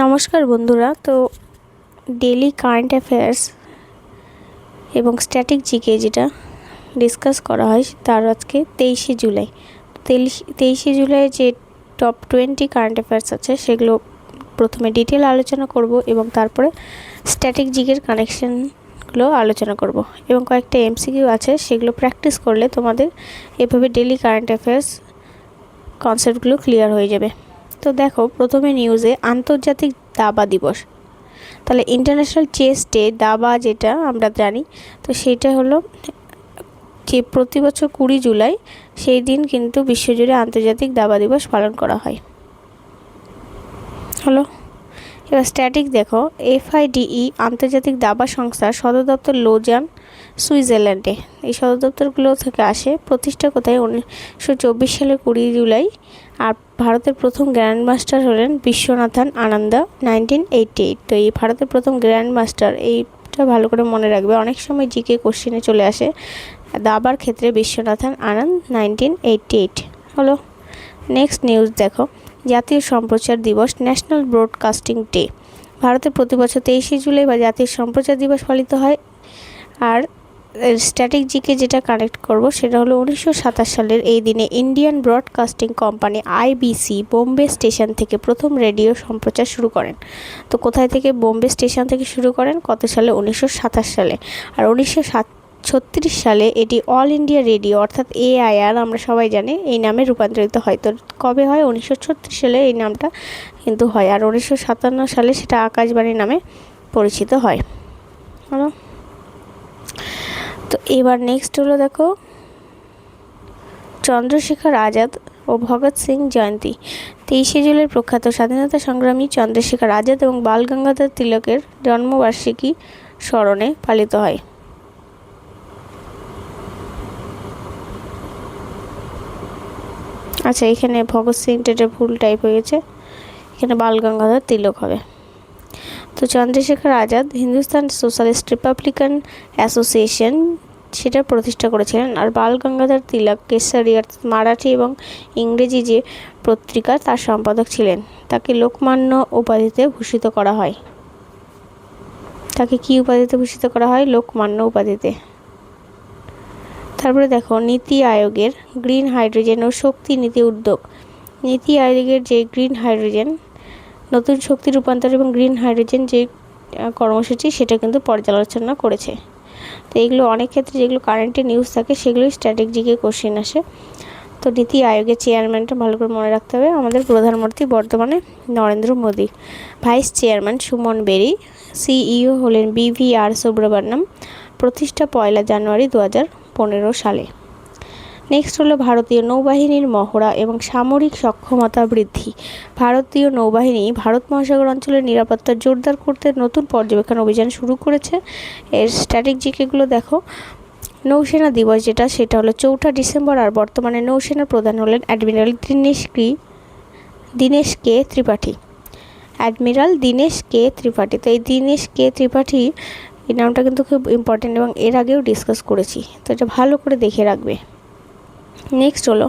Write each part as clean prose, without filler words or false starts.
নমস্কার বন্ধুরা। তো ডেলি কারেন্ট অ্যাফেয়ার্স এবং স্ট্যাটিক জিকে যেটা ডিসকাস করা হয় তার আজকে 23শে জুলাই। 23শে জুলাই যে টপ 20 কারেন্ট অ্যাফেয়ার্স আছে সেগুলো প্রথমে ডিটেল আলোচনা করব এবং তারপরে স্ট্যাটিক জিকের কানেকশনগুলো আলোচনা করব এবং কয়েকটা এমসিকিউ আছে সেগুলো প্র্যাকটিস করলে তোমাদের এভাবে ডেলি কারেন্ট অ্যাফেয়ার্স কনসেপ্টগুলো ক্লিয়ার হয়ে যাবে। তো দেখো, প্রথমে নিউজে আন্তর্জাতিক দাবা দিবস। তাহলে ইন্টারন্যাশনাল চেস ডে, দাবা যেটা আমরা জানি, তো সেইটা হলো যে প্রতি বছর 20 জুলাই সেই দিন কিন্তু বিশ্বজুড়ে আন্তর্জাতিক দাবা দিবস পালন করা হয়। হলো, এবার স্ট্যাটিক দেখো, FIDE আন্তর্জাতিক দাবা সংস্থার সদর দপ্তর লোজান, সুইজারল্যান্ডে। এই সদর দপ্তরগুলো থেকে আসে। প্রতিষ্ঠা কোথায়? 1924 সালের 20 জুলাই। আর ভারতের প্রথম গ্র্যান্ড মাস্টার হলেন বিশ্বনাথন আনন্দা, 1988। তো এই ভারতের প্রথম গ্র্যান্ড মাস্টার, এইটা ভালো করে মনে রাখবে, অনেক সময় জিকে কোশ্চেনে চলে আসে। দাবার ক্ষেত্রে বিশ্বনাথন আনন্দ, 1988 হলো। নেক্সট নিউজ দেখো, জাতীয় সম্প্রচার দিবস, ন্যাশনাল ব্রডকাস্টিং ডে। ভারতে প্রতি বছর 23শে জুলাই বা জাতীয় সম্প্রচার দিবস পালিত হয়। আর স্ট্যাটিক জিকে যেটা কানেক্ট করব সেটা হলো 1927 সালের এই দিনে Indian broadcasting company IBC Bombay station থেকে প্রথম রেডিও সম্প্রচার শুরু করেন। তো কোথায় থেকে? বোম্বে স্টেশন থেকে শুরু করেন। কত সালে? 1927 সালে। আর 1936 সালে এটি অল ইন্ডিয়া রেডিও অর্থাৎ AIR আমরা সবাই জানি এই নামে রূপান্তরিত হয়। তো কবে হয়? 1936 সালে এই নামটা কিন্তু হয়। আর 1957 সালে সেটা আকাশবাণী নামে পরিচিত হয়। হলো। তো এবার নেক্সট হলো দেখো, চন্দ্রশেখর আজাদ ও ভগৎ সিং জয়ন্তী। 23শে জুলাই প্রখ্যাত স্বাধীনতা সংগ্রামী চন্দ্রশেখর আজাদ এবং বাল গঙ্গাধর তিলকের জন্মবার্ষিকী স্মরণে পালিত হয়। আচ্ছা, এখানে ভগৎ সিংটা ভুল টাইপ হয়ে গেছে, এখানে বাল গঙ্গাধর তিলক হবে। তো Chandrashekhar Azad Hindustan Socialist Republican Association সেটা প্রতিষ্ঠা করেছিলেন। আর বাল গঙ্গাধর তিলক কেশরী অর্থাৎ মারাঠি এবং ইংরেজি যে পত্রিকা তার সম্পাদক ছিলেন। তাকে লোকমান্য উপাধিতে ভূষিত করা হয়। তাকে কি উপাধিতে ভূষিত করা হয়? লোকমান্য উপাধিতে। তারপরে দেখো, নীতি আয়োগের গ্রিন হাইড্রোজেন ও শক্তি নীতি উদ্যোগ। নীতি আয়োগের যে গ্রিন হাইড্রোজেন, নতুন শক্তি রূপান্তর এবং গ্রিন হাইড্রোজেন যে কর্মসূচি সেটা কিন্তু পর্যালোচনা করেছে। তো এইগুলো অনেক ক্ষেত্রে যেগুলো কারেন্টে নিউজ থাকে সেগুলোই স্ট্যাটিক জিকে কোশ্চেন আসে। তো নীতি আয়োগের চেয়ারম্যানটা ভালো করে মনে রাখতে হবে আমাদের প্রধানমন্ত্রী বর্তমানে নরেন্দ্র মোদী। ভাইস চেয়ারম্যান সুমন বেরি। CEO হলেন BVR সুব্রহ্মণ্যম। প্রতিষ্ঠা 1 জানুয়ারি 2015 সালে। নেক্সট হলো ভারতীয় নৌবাহিনীর মহড়া এবং সামরিক সক্ষমতা বৃদ্ধি। ভারতীয় নৌবাহিনী ভারত মহাসাগর অঞ্চলের নিরাপত্তা জোরদার করতে নতুন পর্যবেক্ষণ অভিযান শুরু করেছে। এর স্ট্যাটিক জিকেগুলো দেখো, নৌসেনা দিবস যেটা সেটা হলো 4 ডিসেম্বর। আর বর্তমানে নৌসেনার প্রধান হলেন অ্যাডমিরাল দীনেশ কে ত্রিপাঠী। অ্যাডমিরাল দীনেশ কে ত্রিপাঠী। তো এই দীনেশ কে ত্রিপাঠী এই নামটা কিন্তু খুব ইম্পর্টেন্ট এবং এর আগেও ডিসকাস করেছি, তো এটা ভালো করে দেখে রাখবে। নেক্সট হলো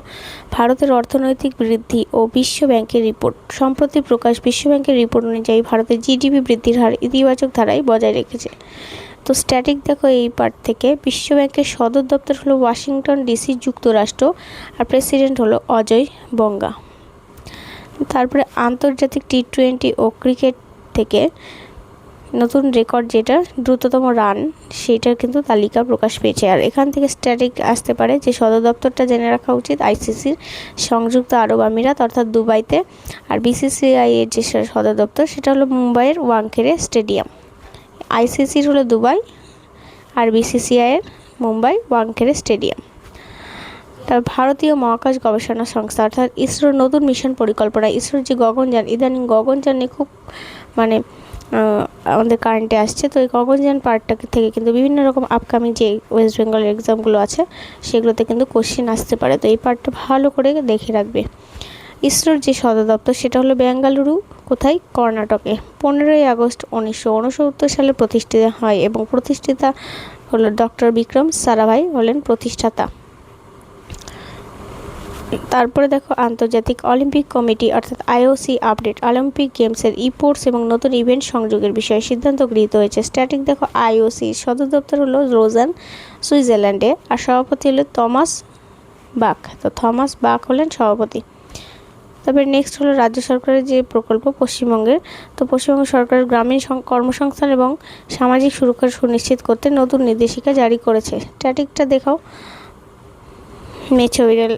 ভারতের অর্থনৈতিক বৃদ্ধি ও বিশ্ব ব্যাংকের রিপোর্ট। সম্প্রতি প্রকাশ বিশ্ব ব্যাংকের রিপোর্ট অনুযায়ী ভারতের GDP বৃদ্ধির হার ইতিবাচক ধারায় বজায় রেখেছে। তো স্ট্যাটিক দেখো, এই পার্ট থেকে বিশ্ব ব্যাংকের সদর দপ্তর হলো ওয়াশিংটন DC, যুক্তরাষ্ট্র। আর প্রেসিডেন্ট হলো অজয় বঙ্গা। তারপরে আন্তর্জাতিক T20 ও ক্রিকেট থেকে নতুন রেকর্ড যেটা দ্রুততম রান সেটার কিন্তু তালিকা প্রকাশ পেয়েছে। আর এখান থেকে স্ট্যাটিক আসতে পারে যে সদর দপ্তরটা জেনে রাখা উচিত ICCর সংযুক্ত আরব আমিরাত অর্থাৎ দুবাইতে। আর BCCI এর যে সদর দপ্তর সেটা হলো মুম্বাইয়ের ওয়াংখেড়ে স্টেডিয়াম। ICCর হলো দুবাই আর BCCI এর মুম্বাই ওয়াংখেড়ে স্টেডিয়াম। তার ভারতীয় মহাকাশ গবেষণা সংস্থা অর্থাৎ ইসরোর নতুন মিশন পরিকল্পনা। ইসরোর যে গগনযান, ইদানিং গগনযান নিয়ে খুব আমাদের কারেন্টে আসছে। তো এই গগনযান পার্টটা থেকে কিন্তু বিভিন্ন রকম আপকামিং যে ওয়েস্ট বেঙ্গলের এক্সামগুলো আছে সেগুলোতে কিন্তু কোশ্চেন আসতে পারে। তো এই পার্টটা ভালো করে দেখে রাখবে। ইসরোর যে সদর দপ্তর সেটা হলো বেঙ্গালুরু। কোথায়? কর্ণাটকে। 15 আগস্ট 1969 সালে প্রতিষ্ঠিত হয় এবং প্রতিষ্ঠাতা হলো ডক্টর বিক্রম সারাভাই হলেন প্রতিষ্ঠাতা। তারপরে দেখো আন্তর্জাতিক অলিম্পিক কমিটি অর্থাৎ আইওসি আপডেট, অলিম্পিক গেমসের স্পোর্টস এবং নতুন ইভেন্ট সংযোগের বিষয়ে সিদ্ধান্ত গৃহীত হয়েছে। স্ট্যাটিক দেখো আইওসি সদর দপ্তর হলো লোজান, সুইজারল্যান্ডে, আর সভাপতি হলো থমাস বাক। তো থমাস বাক হলেন সভাপতি। তারপরে নেক্সট হলো রাজ্য সরকারের যে প্রকল্প পশ্চিমবঙ্গের, তো পশ্চিমবঙ্গ সরকার গ্রামীণ কর্মসংস্থান এবং সামাজিক সুরক্ষা সুনিশ্চিত করতে নতুন নির্দেশিকা জারি করেছে। স্ট্যাটিকটা দেখাও মেছো বিড়াল,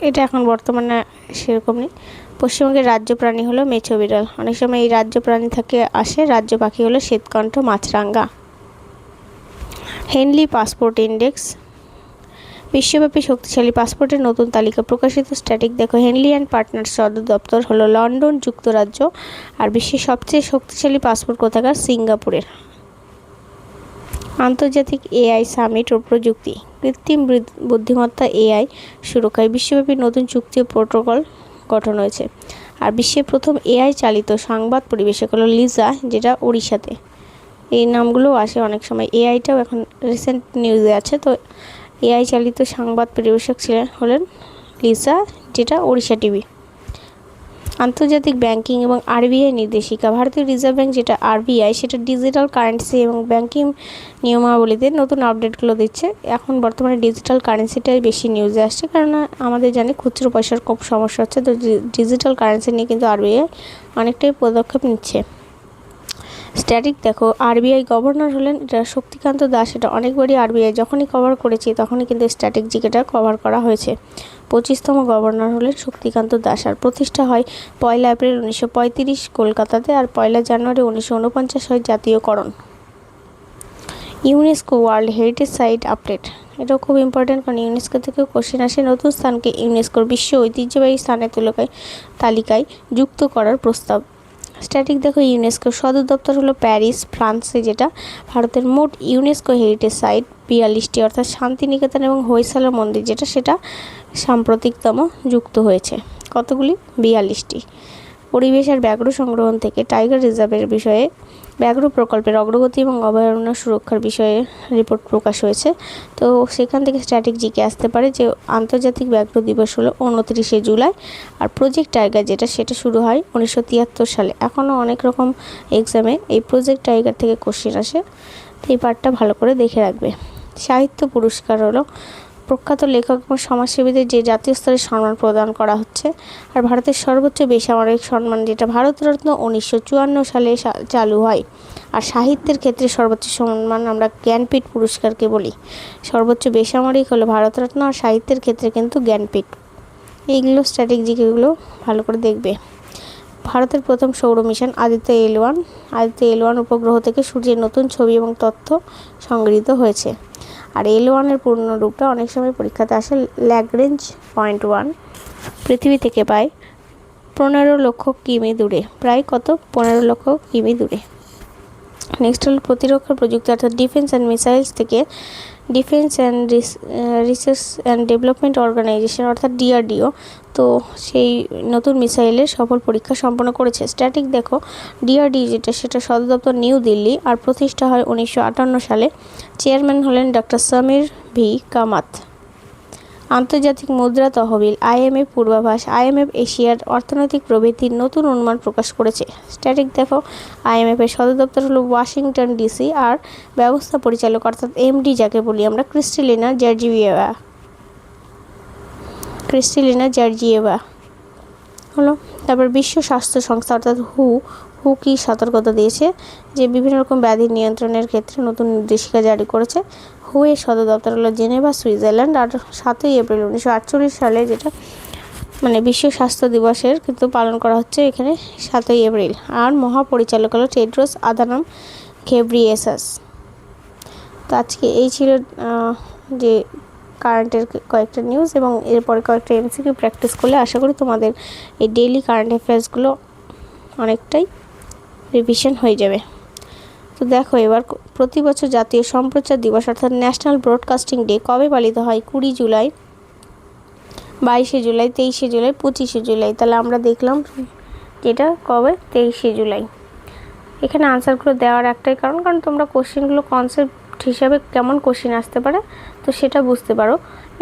এটা এখন বর্তমানে সেরকম নেই। পশ্চিমবঙ্গের রাজ্য প্রাণী হলো মেছো বিড়াল, অনেক সময় এই রাজ্য প্রাণী থেকে আসে। রাজ্য পাখি হলো শ্বেতকণ্ঠ মাছরাঙা। হেনলি পাসপোর্ট ইন্ডেক্স, বিশ্বব্যাপী শক্তিশালী পাসপোর্টের নতুন তালিকা প্রকাশিত। স্ট্যাটিক দেখো হেনলি অ্যান্ড পার্টনার্স সদর দপ্তর হলো লন্ডন, যুক্তরাজ্য, আর বিশ্বের সবচেয়ে শক্তিশালী পাসপোর্ট কোথাকার? সিঙ্গাপুরের। আন্তর্জাতিক এআই সামিট ও প্রযুক্তি, কৃত্রিম বুদ্ধিমত্তা এআই সুরক্ষায় বিশ্বব্যাপী নতুন চুক্তি ও প্রোটোকল গঠন হয়েছে। আর বিশ্বের প্রথম এআই চালিত সংবাদ পরিবেশক হলো লিজা, যেটা ওড়িশাতে। এই নামগুলো আসে অনেক সময়, এআইটাও এখন রিসেন্ট নিউজে আছে। তো এআই চালিত সংবাদ পরিবেশক হলেন লিজা, যেটা ওড়িশা টিভি। আন্তর্জাতিক ব্যাংকিং এবং আরবিআই নির্দেশিকা, ভারতীয় রিজার্ভ ব্যাংক যেটা আরবিআই, সেটা ডিজিটাল কারেন্সি এবং ব্যাংকিং নিয়মাবলীতে নতুন আপডেটগুলো দিচ্ছে। এখন বর্তমানে ডিজিটাল কারেন্সিটাই বেশি নিউজে আসছে, কারণ আমাদের জানি খুচরো পয়সার খুব সমস্যা হচ্ছে। তো ডিজিটাল কারেন্সি নিয়ে কিন্তু আরবিআই অনেকটাই পদক্ষেপ নিচ্ছে। স্ট্যাটিক দেখো আরবিআই গভর্নর হলেন শক্তিকান্ত দাস। এটা অনেকবারই আরবিআই যখনই কভার করেছি তখনই কিন্তু স্ট্যাটিক জিকেটা কভার করা হয়েছে। 25তম গভর্নর হলেন শক্তিকান্ত দাস, আর প্রতিষ্ঠা হয় 1 এপ্রিল 1935 কলকাতাতে, আর 1 জানুয়ারি 1949 হয় জাতীয়করণ। UNESCO world heritage site update, এটাও খুব ইম্পর্টেন্ট, কারণ ইউনেস্কো থেকেও কোশ্চেন আসে। নতুন স্থানকে ইউনেস্কোর বিশ্ব ঐতিহ্যবাহী স্থানের তালিকায় যুক্ত করার প্রস্তাব। স্ট্যাটিক দেখো ইউনেস্কোর সদর দপ্তর হলো প্যারিস, ফ্রান্সে, যেটা। ভারতের মোট ইউনেস্কো হেরিটেজ সাইট 42টি, অর্থাৎ শান্তিনিকেতন এবং হৈসলা মন্দির যেটা, সেটা সাম্প্রতিকতম যুক্ত হয়েছে। কতগুলি? 42টি। পরিবেশ আর ব্যাঘ্র সংরক্ষণ থেকে টাইগার রিজার্ভের বিষয়ে ব্যাঘ্র প্রকল্পের অগ্রগতি এবং অভয়ারণ্য সুরক্ষার বিষয়ে রিপোর্ট প্রকাশ হয়েছে। তো সেখান থেকে স্ট্যাটিক জিকে আসতে পারে যে আন্তর্জাতিক ব্যাঘ্র দিবস হলো 29শে জুলাই, আর প্রজেক্ট টাইগার যেটা, সেটা শুরু হয় 1973 সালে। এখনও অনেক রকম এক্সামে এই প্রজেক্ট টাইগার থেকে কোশ্চেন আসে, তো এই পার্টটা ভালো করে দেখে রাখবে। সাহিত্য পুরস্কার হলো প্রখ্যাত লেখক এবং সমাজসেবীদের যে জাতীয় স্তরে সম্মান প্রদান করা হচ্ছে। আর ভারতের সর্বোচ্চ বেসামরিক সম্মান যেটা ভারতরত্ন 1954 সালে চালু হয়। আর সাহিত্যের ক্ষেত্রে সর্বোচ্চ সম্মান আমরা জ্ঞানপীঠ পুরস্কারকে বলি। সর্বোচ্চ বেসামরিক হলো ভারতরত্ন, আর সাহিত্যের ক্ষেত্রে কিন্তু জ্ঞানপীঠ। এইগুলো স্ট্র্যাটেজিগুলো ভালো করে দেখবে। ভারতের প্রথম সৌর মিশন আদিত্য এল1 উপগ্রহ থেকে সূর্যের নতুন ছবি এবং তথ্য সংগৃহীত হয়েছে। আর L1-এর পূর্ণ রূপটা অনেক সময় পরীক্ষাতে আসে। ল্যাগ্রেঞ্জ পয়েন্ট 1 পৃথিবী থেকে প্রায় 15 লক্ষ কিমি দূরে। প্রায় কত? 15 লক্ষ কিমি দূরে। নেক্সট হল প্রতিরক্ষা প্রযুক্তি, অর্থাৎ ডিফেন্স অ্যান্ড মিসাইলস থেকে Defence and Research and Development Organisation অর্থাৎ DRDO, তো সেই নতুন মিসাইলের সফল পরীক্ষা সম্পন্ন করেছে। স্ট্যাটিক দেখো DRDO যেটা, সেটা সদর দপ্তর নিউ দিল্লি, আর প্রতিষ্ঠা হয় 1958 সালে। চেয়ারম্যান হলেন ডক্টর সমীর ভি কামাত। আন্তর্জাতিক মুদ্রা তহবিল IMF পূর্বাভাস, IMF এশিয়ার অর্থনৈতিক প্রবৃদ্ধির নতুন অনুমান প্রকাশ করেছে। স্ট্যাটিক দেখো IMF-এর সদর দপ্তর হলো ওয়াশিংটন DC, আর ব্যবস্থা পরিচালক অর্থাৎ MD যাকে বলি আমরা ক্রিস্টালিনা জর্জিয়েভা হলো। তারপর বিশ্ব স্বাস্থ্য সংস্থা অর্থাৎ হু কি সতর্কতা দিয়েছে যে বিভিন্ন রকম ব্যাধি নিয়ন্ত্রণের ক্ষেত্রে নতুন নির্দেশিকা জারি করেছে। এর সদর দপ্তর হলো জেনেভা, সুইজারল্যান্ড, আর 7 এপ্রিল 1948 সালে, যেটা মানে বিশ্ব স্বাস্থ্য দিবসের কিন্তু পালন করা হচ্ছে এখানে 7 এপ্রিল। আর মহাপরিচালক হলো টেড্রোস আদানম ঘেব্রিয়েসাস। তো আজকে এই ছিল যে কারেন্টের কয়েকটা নিউজ, এবং এরপরে কয়েকটা MCQ প্র্যাকটিস করলে আশা করি তোমাদের এই ডেইলি কারেন্ট অ্যাফেয়ার্সগুলো অনেকটাই রিভিশন হয়ে যাবে। তো দেখো এবার প্রতি বছর জাতীয় সম্প্রচার দিবস অর্থাৎ ন্যাশনাল ব্রডকাস্টিং ডে কবে পালিত হয়? 20 জুলাই, 22 জুলাই, 23 জুলাই, 25 জুলাই। তাহলে আমরা দেখলাম যেটা কবে, 23 জুলাই। এখানে আনসারগুলো দেওয়ার একটাই কারণ তোমরা কোশ্চেনগুলো কনসেপ্ট হিসাবে কেমন কোশ্চেন আসতে পারে, তো সেটা বুঝতে পারো।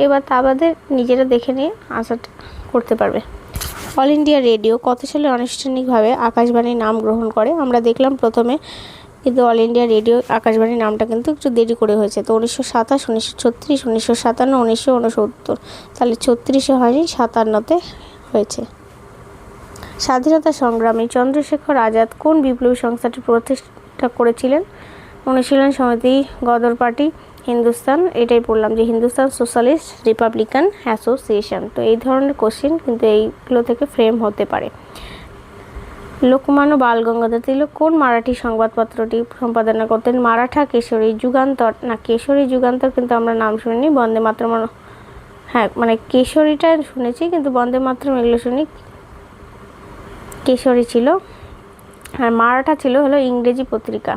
এবার তা বাদে নিজেরা দেখে নিয়ে আনসারটা করতে পারবে। অল ইন্ডিয়া রেডিও কত সালে আনুষ্ঠানিকভাবে আকাশবাণীর নাম গ্রহণ করে? আমরা দেখলাম প্রথমে, কিন্তু অল ইন্ডিয়া রেডিও আকাশবাণীর নামটা কিন্তু একটু দেরি করে হয়েছে। তো 1927, 1936, 1957, 1969, তাহলে 36-এ হয়নি, 57-তে হয়েছে। স্বাধীনতা সংগ্রামী চন্দ্রশেখর আজাদ কোন বিপ্লবী সংস্থাটি প্রতিষ্ঠা করেছিলেন? অনুশীলন সমিতি, গদর পার্টি, হিন্দুস্তান, এটাই পড়লাম যে হিন্দুস্তান সোশ্যালিস্ট রিপাবলিকান অ্যাসোসিয়েশন। তো এই ধরনের কোশ্চেন কিন্তু এইগুলো থেকে ফ্রেম হতে পারে। লোকমান্য বাল গঙ্গাধর তিলক কোন মারাঠি সংবাদপত্রটি সম্পাদনা করতেন? মারাঠা কেশরী যুগান্তর, না কেশরী যুগান্তর কিন্তু আমরা নাম শুনিনি। বন্দে মাতরম, হ্যাঁ মানে কেশরীটা শুনেছি কিন্তু বন্দে মাতরম এগুলো শুনি। কেশরী ছিল, আর মারাঠা ছিল হলো ইংরেজি পত্রিকা।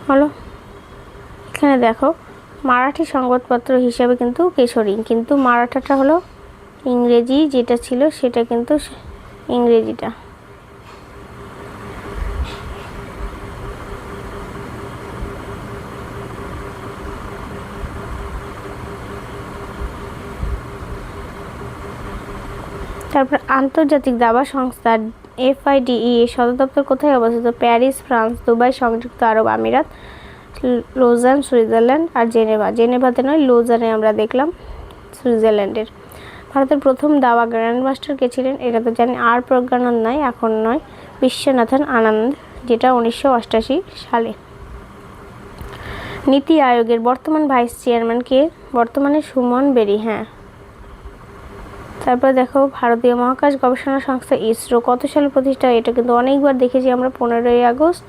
হলো এখানে দেখো মারাঠি সংবাদপত্র হিসাবে কিন্তু কেশরী, কিন্তু মারাঠাটা হলো ইংরেজি, যেটা ছিল সেটা কিন্তু ইংরেজিটা। তারপর আন্তর্জাতিক দাবা সংস্থা FIDE এর সদর দপ্তর কোথায় অবস্থিত? প্যারিস ফ্রান্স, দুবাই সংযুক্ত আরব আমিরাত, লোজান সুইজারল্যান্ড, আর জেনেভাতে নয়, লোজানে আমরা দেখলাম সুইজারল্যান্ডের। ভারতের প্রথম দাবা গ্র্যান্ডমাস্টার কে ছিলেন? এটা তো জানি, আর প্রজ্ঞানন্দ নয়, এখন নয়, বিশ্বনাথন আনন্দ, যেটা 1988 সালে। নীতি আয়োগের বর্তমান ভাইস চেয়ারম্যান কে? বর্তমানে সুমন বেরি। হ্যাঁ, তারপর দেখো ভারতীয় মহাকাশ গবেষণা সংস্থা ইসরো কত সালে প্রতিষ্ঠা? এটা কিন্তু অনেকবার দেখেছি আমরা, 15ই আগস্ট।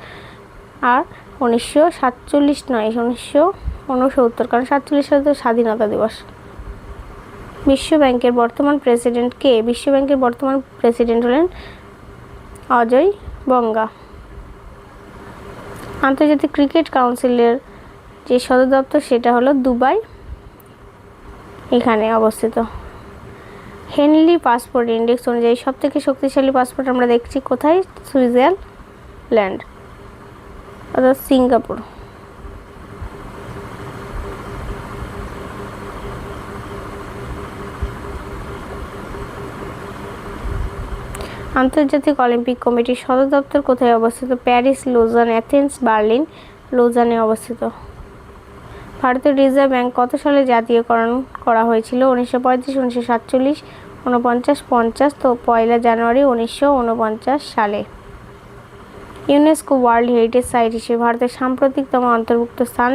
আর 1947 নয়, 1969, কারণ 47 সালে তো স্বাধীনতা দিবস। বিশ্ব ব্যাংকের বর্তমান প্রেসিডেন্ট কে? বিশ্ব ব্যাংকের বর্তমান প্রেসিডেন্ট হলেন অজয় বঙ্গা। আন্তর্জাতিক ক্রিকেট কাউন্সিলের যে সদর দপ্তর সেটা হলো দুবাই, এখানে অবস্থিত। হেনলি পাসপোর্ট ইন্ডেক্স অনুযায়ী সবথেকে শক্তিশালী পাসপোর্ট আমরা দেখছি কোথায়? সুইজারল্যান্ড অর্থাৎ সিঙ্গাপুর। আন্তর্জাতিক অলিম্পিক কমিটির সদর দপ্তর কোথায় অবস্থিত? Paris, Lausanne, Athens, Berlin. লোজানে অবস্থিত। ভারতীয় রিজার্ভ ব্যাংক কত সালে জাতীয়করণ করা হয়েছিল? 1935, 1947, 49, 50, তো 1 জানুয়ারি 1949 সালে। ইউনেস্কো ওয়ার্ল্ড হেরিটেজ সাইট হিসেবে ভারতের সাম্প্রতিকতম অন্তর্ভুক্ত স্থান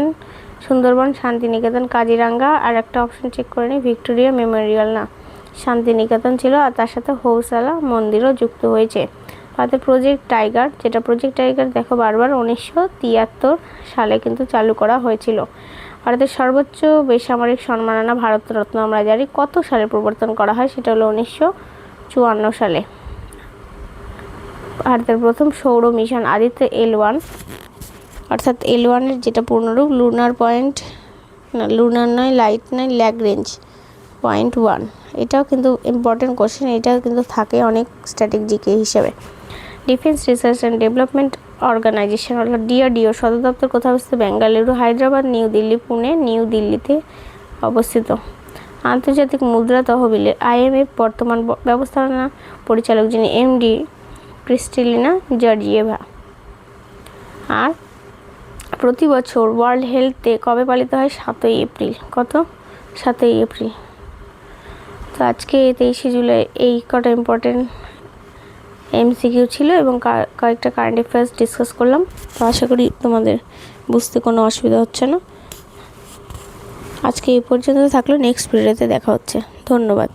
সুন্দরবন, শান্তিনিকেতন, কাজিরাঙ্গা, আর একটা অপশন চেক করে নিই, ভিক্টোরিয়া মেমোরিয়াল, না শান্তিনিকেতন ছিল, আর তার সাথে হৌসালা মন্দিরও যুক্ত হয়েছে। ভারতের প্রজেক্ট টাইগার, যেটা প্রজেক্ট টাইগার দেখো বারবার 1973 সালে কিন্তু চালু করা হয়েছিল। ভারতের সর্বোচ্চ বেসামরিক সম্মাননা ভারতরত্ন আমরা জানি কত সালে প্রবর্তন করা হয়? সেটা হলো 1954 সালে। ভারতের প্রথম সৌর মিশন আদিত্য L1, অর্থাৎ L1-এর যেটা পূর্ণরূপ লুনার পয়েন্ট, না লুনার নয়, লাইট নয়, ল্যাগ্রেঞ্জ পয়েন্ট 1, এটাও কিন্তু ইম্পর্টেন্ট কোশ্চেন, এটাও কিন্তু থাকে অনেক স্ট্যাটিক জিকে হিসেবে। Defence Research and Development Organisation অর্থাৎ DRDO সদর দপ্তর কোথায় অবস্থিত? বেঙ্গালুরু, হায়দ্রাবাদ, নিউ দিল্লি, পুনে। নিউ দিল্লিতে অবস্থিত। আন্তর্জাতিক মুদ্রা তহবিলের IMF বর্তমান ব্যবস্থাপনা পরিচালক যিনি MD ক্রিস্টালিনা জর্জিয়েভা। আর প্রতি বছর ওয়ার্ল্ড হেলথ ডে কবে পালিত হয়? 7ই এপ্রিল। কত? 7ই এপ্রিল। তো আজকে 23শে জুলাই এই কটা ইম্পর্টেন্ট MCQ ছিল এবং কয়েকটা কারেন্ট অ্যাফেয়ার্স ডিসকাস করলাম। তো আশা করি তোমাদের বুঝতে কোনো অসুবিধা হচ্ছে না। আজকে এই পর্যন্ত থাকলো, নেক্সট ভিডিওতে দেখা হচ্ছে। ধন্যবাদ।